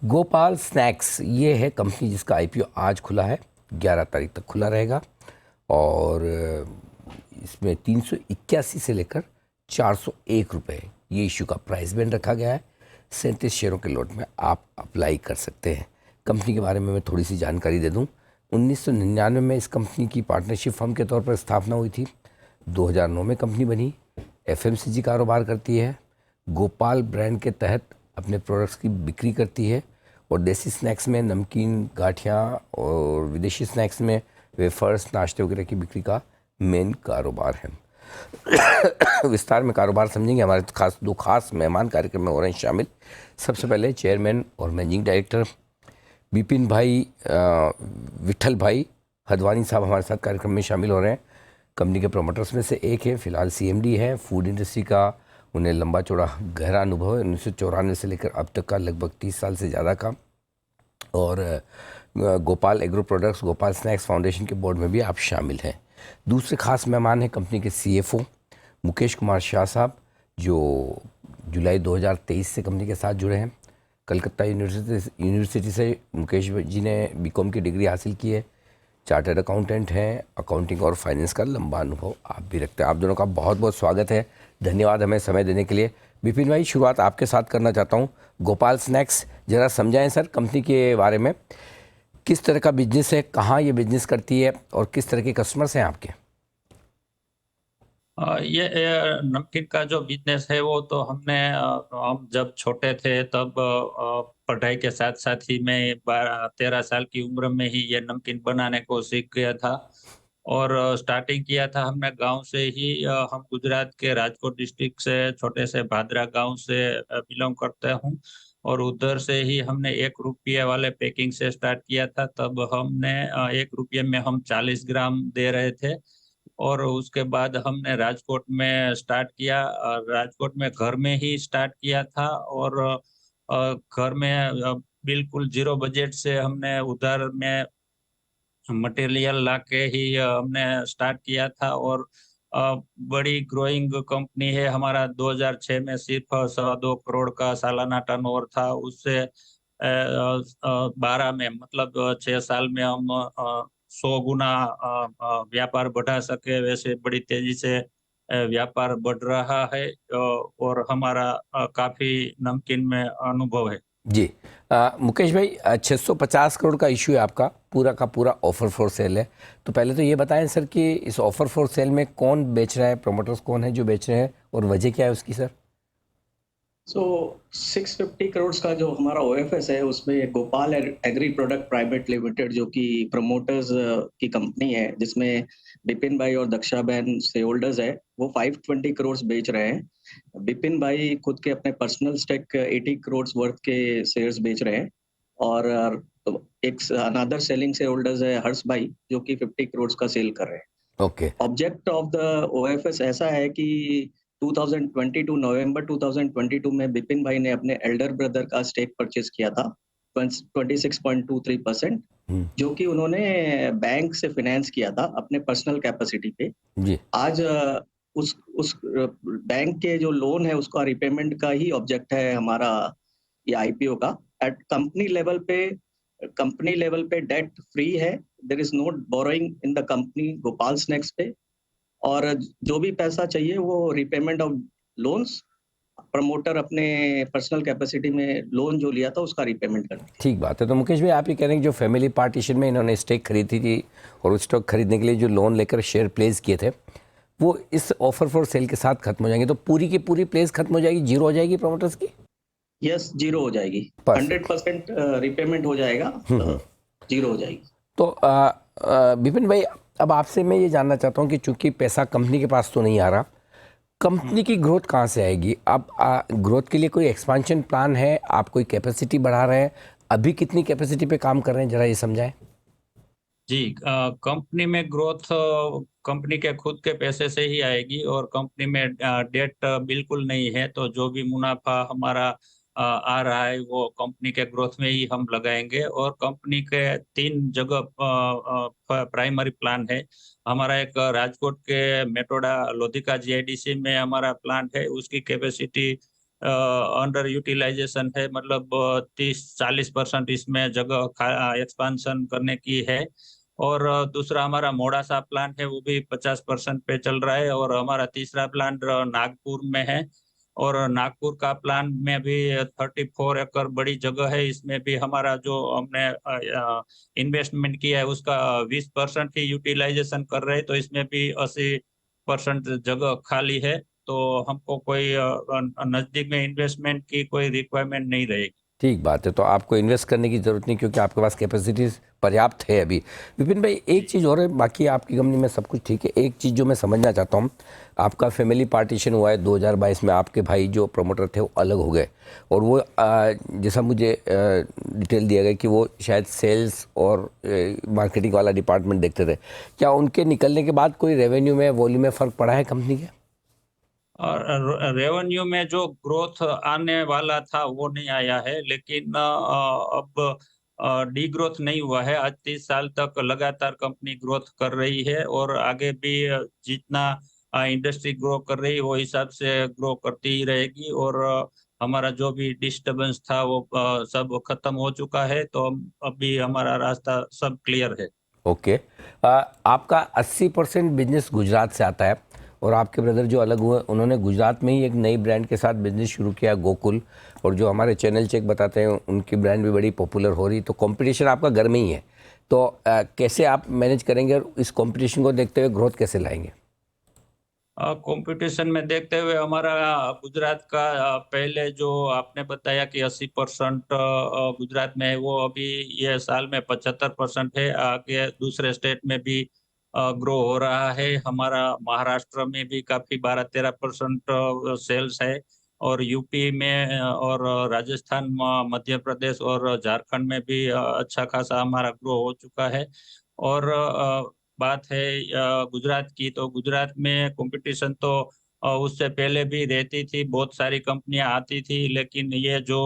Gopal snacks ये है company जिसका आईपीओ आज खुला है, 11 तारीख तक खुला रहेगा। और इसमें 381 से लेकर 401 रुपये ये इशू का प्राइस बैंड रखा गया है। 37 शेयरों के लॉट में आप अप्लाई कर सकते हैं। कंपनी के बारे में मैं थोड़ी सी जानकारी दे दूं। 1999 में इस कंपनी की पार्टनरशिप फर्म के तौर पर स्थापना हुई थी। 2009 में कंपनी बनी। एफएमसीजी कारोबार करती है। गोपाल ब्रांड के तहत अपने प्रोडक्ट्स की बिक्री करती है और देसी स्नैक्स में नमकीन, गाठियाँ और विदेशी स्नैक्स में वेफर्स, नाश्ते वगैरह की बिक्री का मेन कारोबार है। विस्तार में कारोबार समझेंगे। हमारे दो खास मेहमान कार्यक्रम में हो रहे हैं शामिल। सबसे पहले चेयरमैन और मैनेजिंग डायरेक्टर विपिन भाई विठल भाई हदवानी साहब हमारे साथ कार्यक्रम में शामिल हो रहे हैं। कंपनी के प्रोमोटर्स में से एक है, फिलहाल सीएमडी है। फूड इंडस्ट्री का उन्हें लंबा चौड़ा गहरा अनुभव है, 1994 से लेकर अब तक का लगभग 30 साल से ज़्यादा का। और Gopal agro products, Gopal snacks foundation के बोर्ड में भी आप शामिल हैं। दूसरे खास मेहमान हैं कंपनी के सीएफओ मुकेश कुमार शाह साहब, जो जुलाई 2023 से कंपनी के साथ जुड़े हैं। कलकत्ता यूनिवर्सिटी से मुकेश जी ने बीकॉम की डिग्री हासिल की है। चार्टर्ड अकाउंटेंट हैं। अकाउंटिंग और फाइनेंस का लंबा अनुभव आप भी रखते हैं। आप दोनों का बहुत बहुत स्वागत है। धन्यवाद हमें समय देने के लिए। विपिन भाई, शुरुआत आपके साथ करना चाहता हूँ। गोपाल स्नैक्स ज़रा समझाएं सर कंपनी के बारे में। किस तरह का बिजनेस है, कहाँ ये बिजनेस करती है और किस तरह के कस्टमर्स हैं आपके? ये नमकीन का जो बिजनेस है वो तो हमने हम जब छोटे थे तब पढ़ाई के साथ साथ ही मैं 12-13 साल की उम्र में ही ये नमकीन बनाने को सीख गया था। और स्टार्टिंग किया था हमने गांव से ही। हम गुजरात के राजकोट डिस्ट्रिक्ट से छोटे से भादरा गांव से बिलोंग करते हूँ। और उधर से ही हमने 1 रुपये वाले पैकिंग से स्टार्ट किया था। तब हमने 1 रुपये में हम 40 ग्राम दे रहे थे। और उसके बाद हमने राजकोट में स्टार्ट किया। राजकोट में घर में ही स्टार्ट किया था। और घर में बिल्कुल जीरो बजट से हमने उधर में मटेरियल लाके ही हमने स्टार्ट किया था। और बड़ी ग्रोइंग कंपनी है। हमारा 2006 में सिर्फ 2.25 करोड़ का सालाना टर्नओवर था। उससे 12 में मतलब 6 साल में हम 100 गुना व्यापार बढ़ा सके, वैसे बड़ी तेजी से व्यापार बढ़ रहा है। और हमारा काफी नमकीन में अनुभव है। जी। मुकेश भाई, 650 करोड़ का इशू है आपका, पूरा का पूरा ऑफर फॉर सेल है। तो पहले तो ये बताएं सर कि इस ऑफर फॉर सेल में कौन बेच रहा है, प्रोमोटर्स कौन है जो बेच रहे हैं और वजह क्या है उसकी सर? 650 करोड़ का जो हमारा ओएफएस है उसमें Gopal agree product private limited जो कि प्रमोटर्स की कंपनी है, जिसमें बिपिन भाई और दक्षा बहन शेयर होल्डर्स है, वो 520 करोड़ बेच रहे हैं। बिपिन भाई खुद के अपने पर्सनल स्टेक 80 करोड़ वर्थ के शेयर्स बेच रहे हैं। और एक अनदर सेलिंग शेयर होल्डर्स है हर्ष भाई, जो कि 50 करोड़ का सेल कर रहे हैं। Okay. Object of the OFS ऐसा है कि 2022 नवंबर 2022 में बिपिन भाई ने अपने एल्डर ब्रदर का स्टेक परचेज किया था 26.23%, जो कि उन्होंने बैंक से फाइनेंस किया था अपने पर्सनल कैपेसिटी पे। जी। आज उस बैंक के जो लोन है उसका रिपेमेंट का ही ऑब्जेक्ट है हमारा ये आईपीओ का। एट कंपनी लेवल पे डेट फ्री है। There is no borrowing in the company Gopal snacks पे। और जो भी पैसा चाहिए वो रिपेमेंट ऑफ लोन्स, प्रमोटर अपने पर्सनल कैपेसिटी में लोन जो लिया था उसका रिपेमेंट कर दिया। ठीक बात है। तो मुकेश भाई, आप ये कह रहे हैं कि जो फैमिली पार्टीशन में इन्होंने स्टेक खरीदी थी और उस स्टॉक खरीदने के लिए जो लोन लेकर शेयर प्लेस किए थे, वो इस ऑफर फॉर सेल के साथ खत्म हो जाएंगे। तो पूरी की पूरी प्लेस खत्म हो जाएगी, जीरो हो जाएगी प्रोमोटर्स की? यस, जीरो हो जाएगी। परफेक्ट। 100% रिपेमेंट हो जाएगा, जीरो हो जाएगी। तो विपिन भाई, अब आपसे मैं ये जानना चाहता हूँ कि चूंकि पैसा कंपनी के पास तो नहीं आ रहा, कंपनी की ग्रोथ कहाँ से आएगी? अब ग्रोथ के लिए कोई एक्सपेंशन प्लान है? आप कोई कैपेसिटी बढ़ा रहे हैं? अभी कितनी कैपेसिटी पे काम कर रहे हैं, जरा ये समझाएं। जी, कंपनी में ग्रोथ कंपनी के खुद के पैसे से ही आएगी। और कंपनी में डेट बिल्कुल नहीं है। तो जो भी मुनाफा हमारा आ रहा है वो कंपनी के ग्रोथ में ही हम लगाएंगे। और कंपनी के 3 जगह प्राइमरी प्लान है। हमारा एक राजकोट के मेटोडा लोधिका जीआईडीसी में हमारा प्लांट है। उसकी कैपेसिटी अंडर यूटिलाइजेशन है, मतलब 30-40% इसमें जगह एक्सपांशन करने की है। और दूसरा हमारा मोड़ासा प्लांट है, वो भी 50% पे चल रहा है। और हमारा तीसरा प्लांट नागपुर में है, और नागपुर का प्लांट में भी 34 एकड़ बड़ी जगह है। इसमें भी हमारा जो हमने इन्वेस्टमेंट किया है उसका 20% ही यूटिलाइजेशन कर रहे हैं, तो इसमें भी 80% जगह खाली है। तो हमको कोई नजदीक में इन्वेस्टमेंट की कोई रिक्वायरमेंट नहीं रहेगी। ठीक बात है, तो आपको इन्वेस्ट करने की ज़रूरत नहीं क्योंकि आपके पास कैपेसिटीज पर्याप्त है अभी। विपिन भाई, एक चीज़ और है, बाकी आपकी कंपनी में सब कुछ ठीक है। एक चीज़ जो मैं समझना चाहता हूँ, आपका फैमिली पार्टीशन हुआ है 2022 में, आपके भाई जो प्रमोटर थे वो अलग हो गए, और वो जैसा मुझे डिटेल दिया गया कि वो शायद सेल्स और मार्केटिंग वाला डिपार्टमेंट देखते थे। क्या उनके निकलने के बाद कोई रेवेन्यू में, वॉल्यूम में फ़र्क पड़ा है कंपनी के? और रेवेन्यू में जो ग्रोथ आने वाला था वो नहीं आया है, लेकिन अब डी ग्रोथ नहीं हुआ है। आज 30 साल तक लगातार कंपनी ग्रोथ कर रही है, और आगे भी जितना इंडस्ट्री ग्रो कर रही है वो हिसाब से ग्रो करती ही रहेगी। और हमारा जो भी डिस्टरबेंस था वो सब खत्म हो चुका है, तो अभी हमारा रास्ता सब क्लियर है। ओके। आपका 80% बिजनेस गुजरात से आता है, और आपके ब्रदर जो अलग हुए उन्होंने गुजरात में ही एक नई ब्रांड के साथ बिजनेस शुरू किया, गोकुल, और जो हमारे चैनल चेक बताते हैं उनकी ब्रांड भी बड़ी पॉपुलर हो रही। तो कंपटीशन आपका घर में ही है, तो कैसे आप मैनेज करेंगे और इस कंपटीशन को देखते हुए ग्रोथ कैसे लाएंगे? कंपटीशन में देखते हुए हमारा गुजरात का पहले जो आपने बताया कि 80% गुजरात में है, वो अभी ये साल में 75% है। आगे दूसरे स्टेट में भी ग्रो हो रहा है। हमारा महाराष्ट्र में भी काफी 12-13% सेल्स है, और यूपी में और राजस्थान, मध्य प्रदेश और झारखंड में भी अच्छा खासा हमारा ग्रो हो चुका है। और बात है गुजरात की, तो गुजरात में कंपटीशन तो उससे पहले भी रहती थी, बहुत सारी कंपनियां आती थी, लेकिन ये जो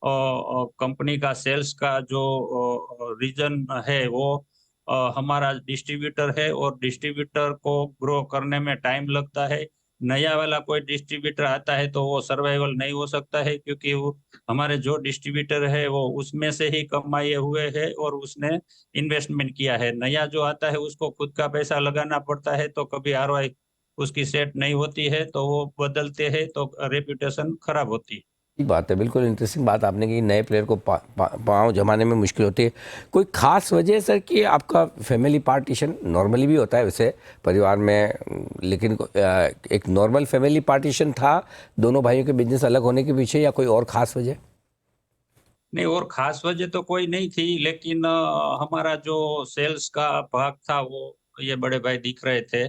कंपनी का सेल्स का जो रीजन है वो हमारा डिस्ट्रीब्यूटर है, और डिस्ट्रीब्यूटर को ग्रो करने में टाइम लगता है। नया वाला कोई डिस्ट्रीब्यूटर आता है तो वो सर्वाइवल नहीं हो सकता है, क्योंकि वो हमारे जो डिस्ट्रीब्यूटर है वो उसमें से ही कमाए हुए है और उसने इन्वेस्टमेंट किया है। नया जो आता है उसको खुद का पैसा लगाना पड़ता है, तो कभी आरओआई उसकी सेट नहीं होती है, तो वो बदलते हैं, तो रेपुटेशन खराब होती है। ठीक बात है, बिल्कुल इंटरेस्टिंग बात आपने की। नए प्लेयर को पाँव जमाने में मुश्किल होती है। कोई खास वजह सर कि आपका फैमिली पार्टीशन नॉर्मली भी होता है वैसे परिवार में, लेकिन एक नॉर्मल फैमिली पार्टीशन था दोनों भाइयों के बिजनेस अलग होने के पीछे, या कोई और ख़ास वजह? नहीं, और खास वजह तो कोई नहीं थी, लेकिन हमारा जो सेल्स का भाग था वो ये बड़े भाई दिख रहे थे,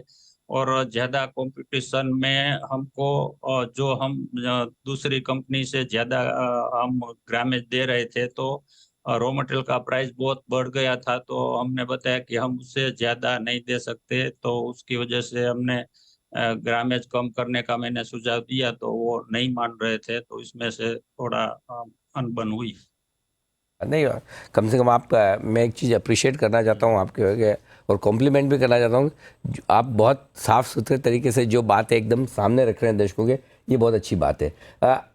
और ज्यादा कंपटीशन में हमको जो हम दूसरी कंपनी से ज्यादा हम ग्रामेज दे रहे थे, तो रॉ मटेरियल का प्राइस बहुत बढ़ गया था। तो हमने बताया कि हम उससे ज्यादा नहीं दे सकते, तो उसकी वजह से हमने ग्रामेज कम करने का मैंने सुझाव दिया, तो वो नहीं मान रहे थे, तो इसमें से थोड़ा अनबन हुई। नहीं, कम से कम आप मैं एक चीज़ अप्रिशिएट करना चाहता हूँ आपके वजह, और कॉम्प्लीमेंट भी करना चाहता हूँ, आप बहुत साफ़ सुथरे तरीके से जो बात है एकदम सामने रख रहे हैं दर्शकों के, ये बहुत अच्छी बात है।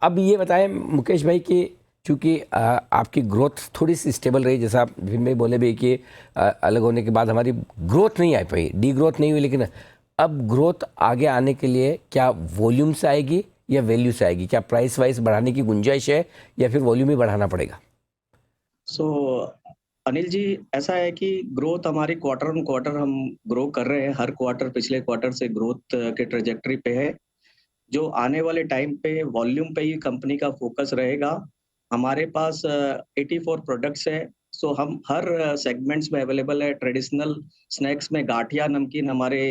अब ये बताएं मुकेश भाई कि चूँकि आपकी ग्रोथ थोड़ी सी स्टेबल रही, जैसा आप विपिन भाई बोले भी कि अलग होने के बाद हमारी ग्रोथ नहीं आ पाई, डी ग्रोथ नहीं हुई, लेकिन अब ग्रोथ आगे आने के लिए क्या वॉल्यूम से आएगी या वैल्यू से आएगी? क्या प्राइस वाइज बढ़ाने की गुंजाइश है या फिर वॉल्यूम ही बढ़ाना पड़ेगा? सो अनिल जी, ऐसा है कि ग्रोथ हमारी क्वार्टर ऑन क्वार्टर हम ग्रो कर रहे हैं। हर क्वार्टर पिछले क्वार्टर से ग्रोथ के ट्रेजेक्टरी पे है। जो आने वाले टाइम पे वॉल्यूम पे ही कंपनी का फोकस रहेगा। हमारे पास 84 प्रोडक्ट्स है, सो हम हर सेगमेंट्स में अवेलेबल है। ट्रेडिशनल स्नैक्स में गाठिया नमकीन हमारे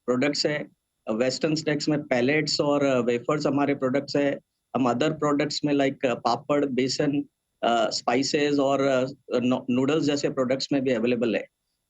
प्रोडक्ट्स है। वेस्टर्न स्नैक्स में पैलेट्स और वेफर्स हमारे प्रोडक्ट्स है। हम अदर प्रोडक्ट्स में लाइक पापड़, बेसन, स्पाइसेस और नूडल्स जैसे प्रोडक्ट्स में भी अवेलेबल है।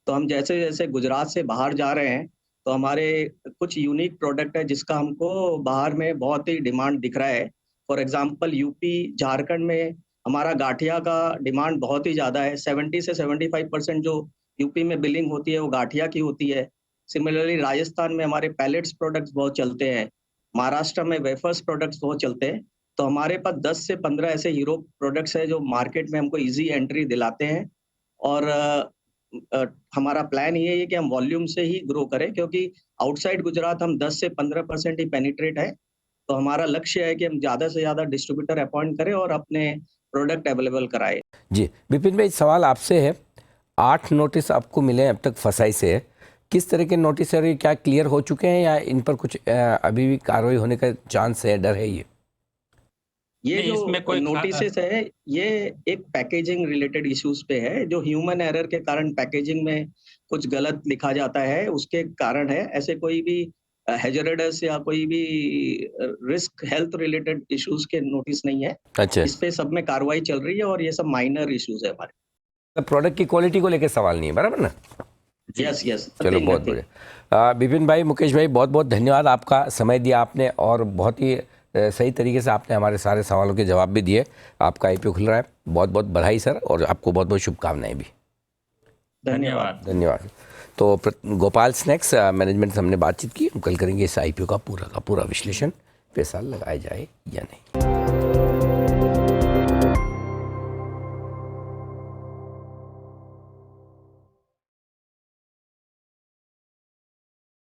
तो हम जैसे जैसे गुजरात से बाहर जा रहे हैं, तो हमारे कुछ यूनिक प्रोडक्ट है जिसका हमको बाहर में बहुत ही डिमांड दिख रहा है। फॉर एग्जांपल यूपी, झारखंड में हमारा गाठिया का डिमांड बहुत ही ज़्यादा है। 70 से 75% जो यूपी में बिलिंग होती है वो गाठिया की होती है। सिमिलरली राजस्थान में हमारे पैलेट्स प्रोडक्ट्स बहुत चलते हैं। महाराष्ट्र में वेफर्स प्रोडक्ट्स बहुत चलते हैं। तो हमारे पास 10 से 15 ऐसे हीरो प्रोडक्ट्स है जो मार्केट में हमको इजी एंट्री दिलाते हैं। और हमारा प्लान ये है कि हम वॉल्यूम से ही ग्रो करें, क्योंकि आउटसाइड गुजरात हम 10 से 15% ही पेनिट्रेट है। तो हमारा लक्ष्य है कि हम ज़्यादा से ज़्यादा डिस्ट्रीब्यूटर अपॉइंट करें और अपने प्रोडक्ट अवेलेबल कराएं। जी विपिन भाई, सवाल आपसे है, 8 नोटिस आपको मिले हैं अब तक फसाई से, किस तरह के नोटिस है, क्या क्लियर हो चुके हैं या इन पर कुछ अभी भी कार्रवाई होने का चांस है, डर है? ये नहीं, इसमें जो कोई नोटिस है ये एक पैकेजिंग रिलेटेड इश्यूज पे है, जो ह्यूमन एरर के कारण पैकेजिंग में कुछ गलत लिखा जाता है, उसके कारण है। ऐसे कोई भी हैजर्डस या कोई भी रिस्क हेल्थ रिलेटेड इश्यूज के नोटिस नहीं है। अच्छा, इस पे सब में कार्रवाई चल रही है और ये सब माइनर इश्यूज है हमारे। प्रोडक्ट की क्वालिटी को लेकर सवाल नहीं है, बराबर ना? यस यस, चलो बहुत बढ़िया। विपिन भाई, मुकेश भाई, बहुत बहुत धन्यवाद, आपका समय दिया आपने और बहुत ही सही तरीके से आपने हमारे सारे सवालों के जवाब भी दिए। आपका आईपीओ खुल रहा है, बहुत बहुत बधाई सर, और आपको बहुत बहुत शुभकामनाएं भी। धन्यवाद। धन्यवाद। तो गोपाल स्नैक्स मैनेजमेंट से हमने बातचीत की, हम कल करेंगे इस आईपीओ का पूरा विश्लेषण, पैसा लगाया जाए या नहीं।